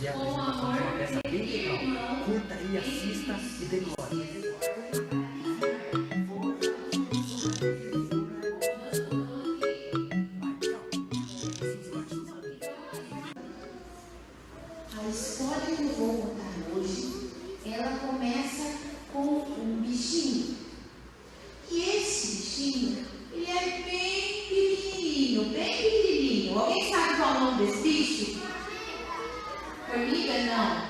fazer a apresentação de uma peça bem legal. Curta aí, assista e decore. A história que eu vou contar hoje, ela começa com um bichinho. E esse bichinho, ele é bem pequenininho, bem pequenininho. Alguém sabe qual é o nome desse bicho? Formiga? Não.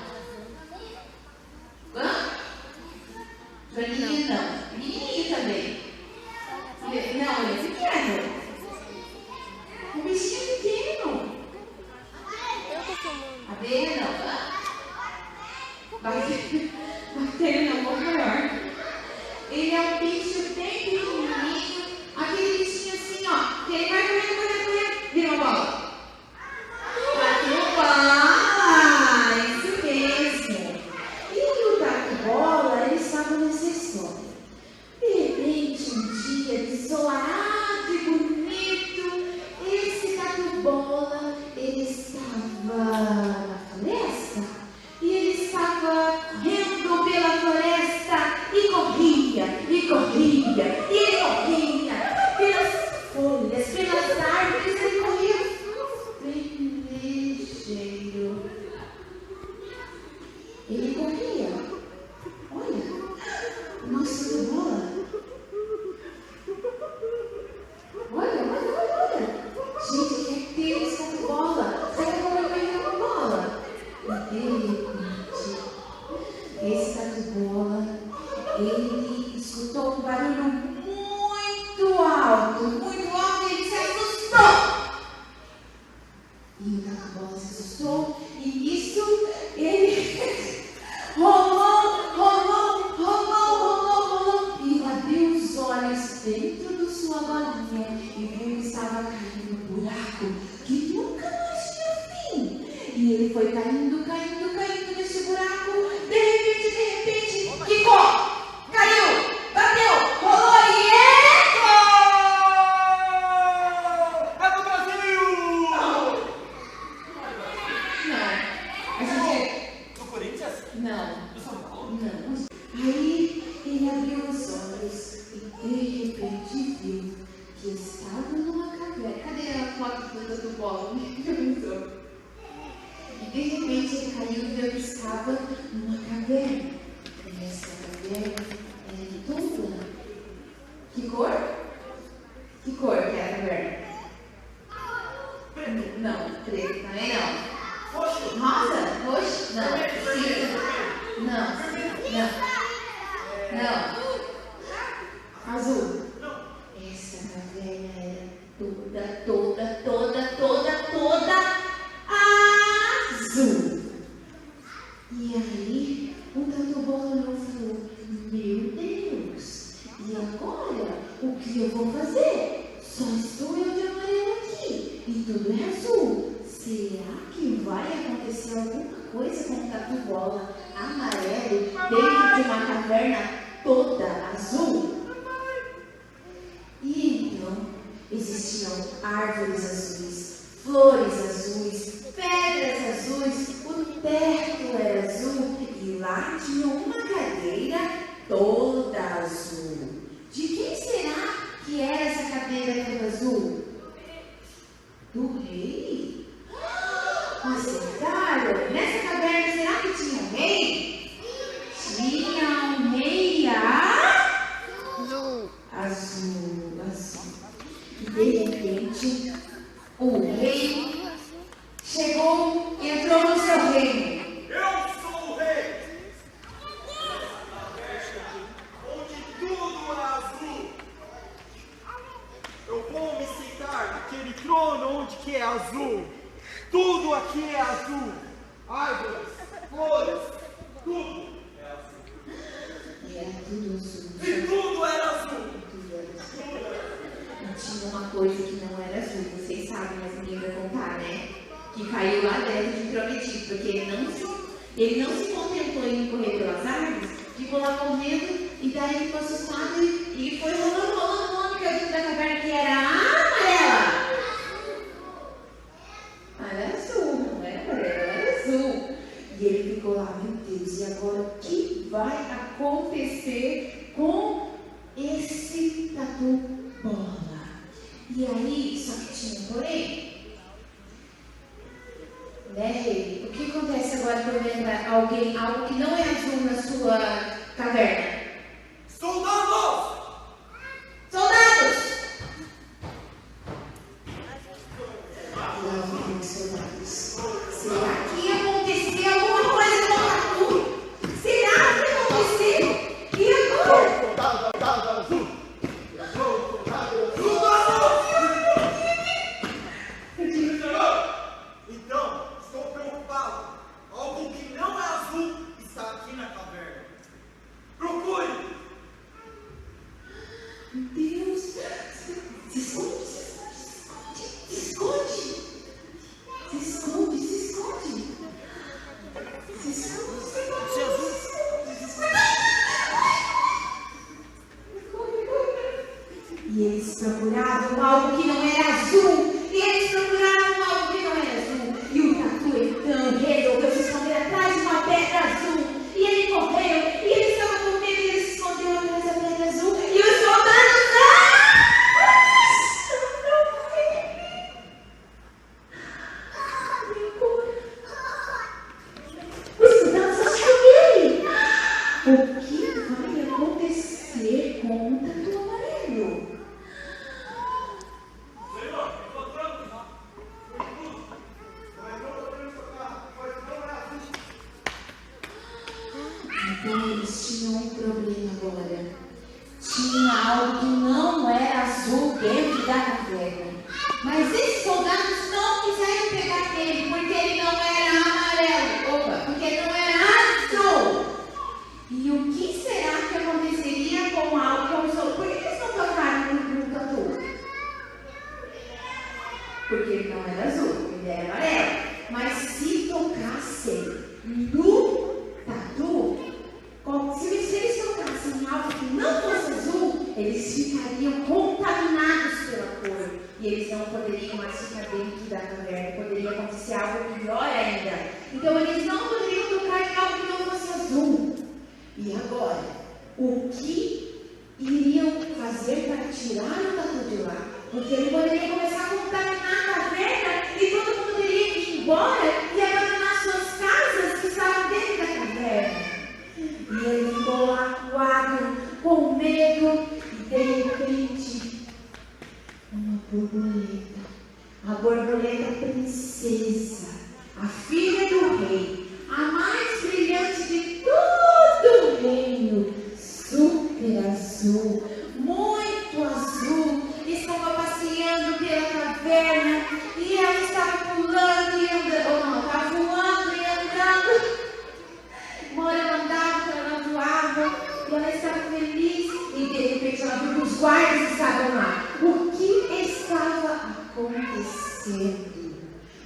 Hã? Formiga não. Pequenininho também. Não, ele é pequeno. Um bichinho pequeno. Abelha não. Bactéria não, um pouco maior. Ele é um bicho bem pequenininho. Aquele bichinho assim, ó. Que ele vai correndo. Vira uma bola. Tatu bola. Isso mesmo. E o tatu bola, ele estava nessa história. De repente, um dia ensolarado e bonito, esse tatu bola, ele estava na floresta. E ele estava correndo pela floresta e corria, e ele corria pelas folhas, pelas árvores, ele corria bem ligeiro. Ele corria. Olha, o nosso tatu bola. Olha. Gente, quer ter esse tatu bola? Você quer correr com bola? E de repente, esse tatu bola, ele escutou um barulho muito alto, e ele se assustou. E o tatu bola se assustou, e nisso ele rolou, e abriu os olhos dentro da sua bolinha e viu que estava caindo num buraco que nunca mais tinha fim. E ele foi caindo nesse buraco. De repente, quicou, caiu, bateu, rolou e É do Brasil! Não. A gente... Do Corinthians? Não. Do São Paulo? Não. Aí ele abriu os olhos e de repente viu que estava numa caverna. Cadê a foto do tatu bola? E de repente ele caiu e viu que estava numa caverna. E essa caverna era toda. Que cor? Que cor que é a caverna? Não, preto também não. Roxo? Rosa? Roxo? Não. Cinza? Não. Azul? Essa caverna era toda azul. E aí, o tatu bola olhou e falou: meu Deus, e agora? O que eu vou fazer? Só estou eu de amarelo aqui e tudo é azul. Será que vai acontecer alguma coisa com o tatu bola amarelo dentro de uma caverna toda azul? E então existiam árvores azuis, flores azuis, pedras azuis, o teto era azul e lá tinha uma cadeira toda azul. De quem será que era essa cadeira toda azul? Do rei? Acertaram? Nessa caverna será que tinha um rei? Tinha um rei azul. E de repente, o rei chegou e entrou no seu reino. Eu sou o rei! Onde tudo é azul. Eu vou me sentar naquele trono onde que é azul. Tudo aqui é azul. Árvores, flores, tudo é azul. E era tudo azul. E tudo era azul. E tinha uma coisa que não era azul, vocês sabem, mas ninguém vai contar, né? Que caiu lá dentro de Prometido, porque ele não se contentou em correr pelas árvores, ficou lá correndo, e daí ele ficou assustado e foi rolando, que dentro da caverna que era amarela. Era azul, não era amarela, era azul. vai acontecer com esse tatu bola? E aí, só que tinha um porém. Né, Rei? O que acontece agora quando entra alguém, algo que não é azul na sua caverna? Soldados! Soldados! Lá vem os soldados. Será que ia acontecer alguma coisa com o tatu? Será que ia acontecer? E agora? Soldado azul! Então, estou preocupado. Algo que não é azul está aqui na caverna. Procure! Meu Deus! Se esconde, se esconde! Se esconde, se esconde! Se esconde, se esconde! Se esconde! E eles procuravam algo que não era azul. E eles procuravam algo que não era azul. E o tatu então resolveu se esconder atrás de uma pedra azul. E ele correu. E ele estava com medo. E ele se escondeu atrás da pedra azul. E os soldados o que vai acontecer com o tatu amarelo? Então eles tinham um problema agora. Tinha algo que não era azul dentro da caverna. Mas esses soldados não quiseram pegar ele, porque ele não era amarelo. Opa, porque ele não era azul. E o que será que aconteceria com algo que azul? Por que eles não tocaram no tatu? Porque ele não era azul, ele era amarelo. Mas se tocassem no tatu, se eles tocassem em algo que não fosse azul, eles ficariam contaminados pela cor. E eles não poderiam mais ficar dentro da caverna. Poderia acontecer algo pior ainda. Então eles não poderiam tocar em algo que não fosse azul. E agora, o que iriam fazer para tirar o tatu de lá? Porque ele poderia começar a contaminar a caverna e todo mundo teria que ir embora e abandonar suas casas que estavam dentro da caverna. E ele ficou acuado, com medo, e de repente, uma borboleta, a borboleta princesa, a filha do rei, a mais brilhante de todo o reino, super azul, muito azul, estava passeando pela caverna e ela estava pulando e andando, ou não, estava voando e andando. Uma hora ela andava, outra ela voava, e ela estava feliz e de repente ela viu que os guardas estavam lá. O que estava acontecendo?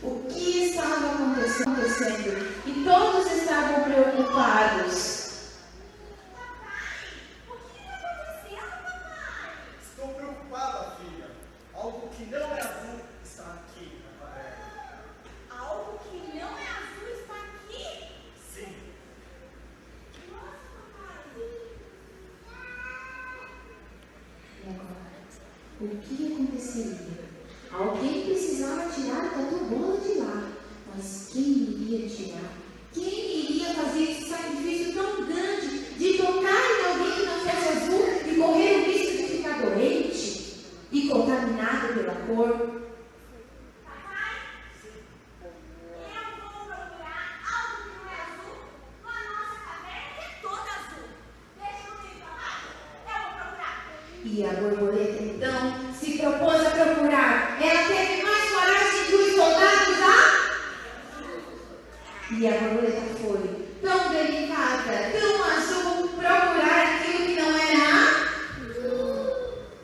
O que estava acontecendo? E todos estavam preocupados. Estou preocupada, filha. Algo que não é azul está aqui na caverna. Algo que não é azul está aqui? Sim. E agora, o que aconteceria? Alguém precisava tirar o tatu bola de lá. Mas quem iria tirar? Quem iria fazer esse sacrifício tão grande de tocar em alguém que não fosse azul e correr o risco de ficar doente e contaminado pela cor? Papai? Eu vou procurar algo que não é azul na nossa caverna, que é toda azul. Deixa comigo, papai. Eu vou procurar. E a borboleta então se propôs a procurar. Ela teve mais coragem que os soldados E a borboleta foi tão delicada, tão azul, procurar aquilo que não era.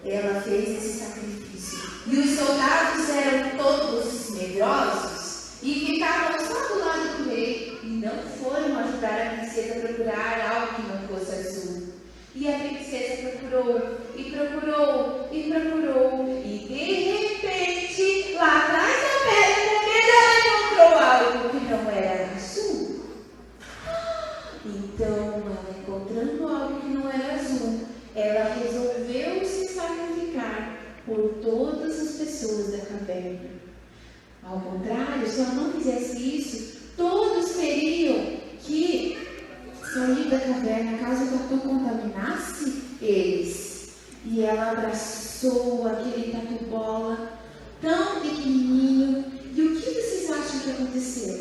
Ela fez esse sacrifício. E os soldados eram todos medrosos e ficavam só do lado do rei e não foram ajudar a princesa a procurar algo que não fosse azul. E a princesa procurou, e procurou, e procurou, e de repente, lá atrás da pedra, com medo, ela encontrou algo que não era azul. Então ela encontrou E ela abraçou aquele tatu-bola tão pequenininho. E o que vocês acham que aconteceu?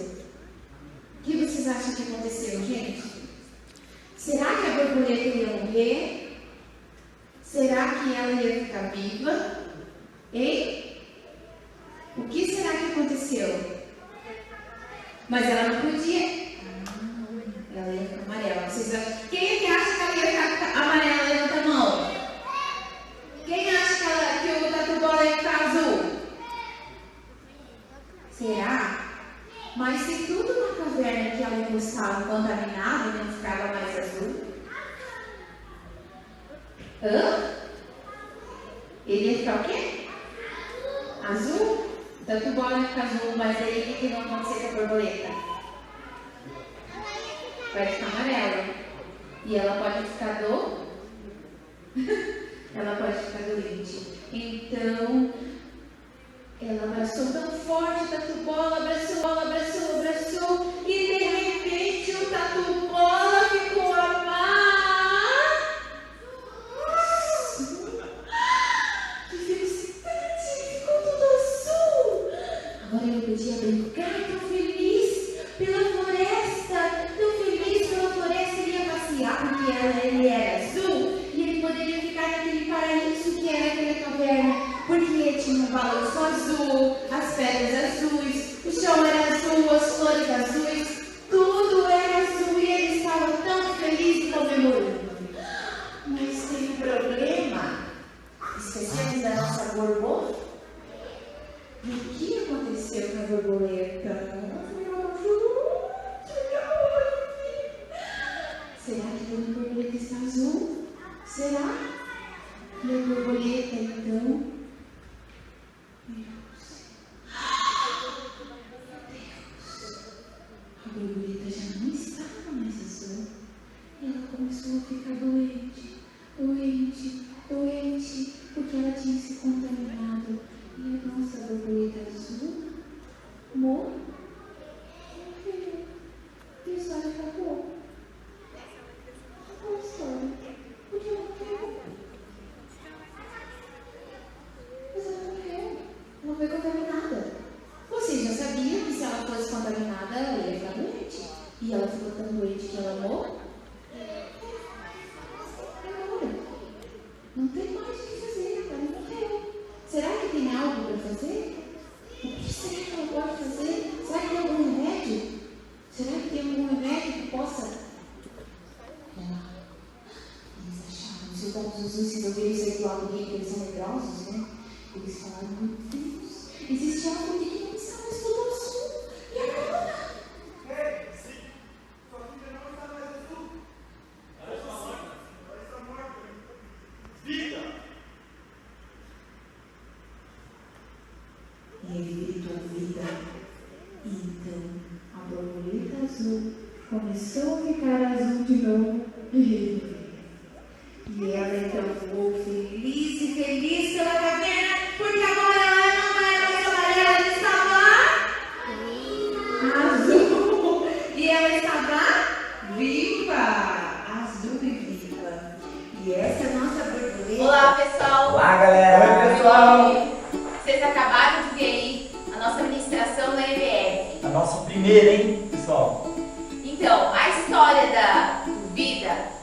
O que vocês acham que aconteceu, gente? Será que a borboleta ia morrer? Será que ela ia ficar viva? Hein? O que será que aconteceu? Mas ela não podia. Ela ia ficar amarela. Quem é que acha que ela ia ficar amarela? Levanta a mão. Quem acha que o tatu-bola ia ficar azul? Será? Mas se tudo na caverna que ela encostava contaminado, não ficava mais azul? Hã? Ele ia ficar o quê? Azul? O tatu-bola ia ficar azul, mas aí o que vai acontecer com a borboleta? Vai ficar amarela. E ela pode ficar ela pode ficar doente. Então, ela abraçou tão forte o tatu-bola, abraçou, e de repente o tatu-bola ficou amarelo. Que felicidade! Ficou tudo azul! Agora ele podia brincar, tão feliz pela floresta, ele ia passear porque ele era azul, e ele poderia ficar naquele paraíso que era aquela caverna, porque tinha um balanço azul, as pedras azuis, o chão era azul, as flores azuis, tudo era azul e ele estava tão feliz e comemorando. Mas tem um problema. Esquecemos da nossa borboleta? E o que aconteceu com a borboleta? Será que a borboleta está azul? Será? E a borboleta então? A borboleta já não estava mais azul. E ela começou a ficar doente, porque ela tinha se contaminado. E a nossa borboleta azul morreu. E a história acabou. Qual a história? Porque ela morreu. Mas ela morreu. Ela foi contaminada. Vocês já sabiam que se ela fosse contaminada, ela ia ficar doente. E ela ficou tão doente que ela morreu. Não tem mais o que fazer, ela morreu. Será que tem algo para fazer? O que será que ela pode fazer? Será que tem algum remédio? Será que tem algum remédio que possa... Eles acharam, se o Dom Jesus resolveu isso do lado dele, que eles são medrosos, né? Eles falaram, meu Deus, existe algo aqui que não está mais tudo azul. E agora? Ei, sim. Sua filha não está mais azul. Ela está morta. Ela está morta. Vida! E ele gritou vida. E então a borboleta azul começou a ficar azul de novo. E ela então ficou feliz pela caverna, porque agora ela não era mais amarela, ela estava azul. E ela estava viva, azul e viva. E essa é a nossa borboleta. Olá, pessoal! Olá, galera! Oi, pessoal! Vocês acabaram de ver aí a nossa ministração da EBF. A nossa primeira, hein, pessoal? Então, a história da vida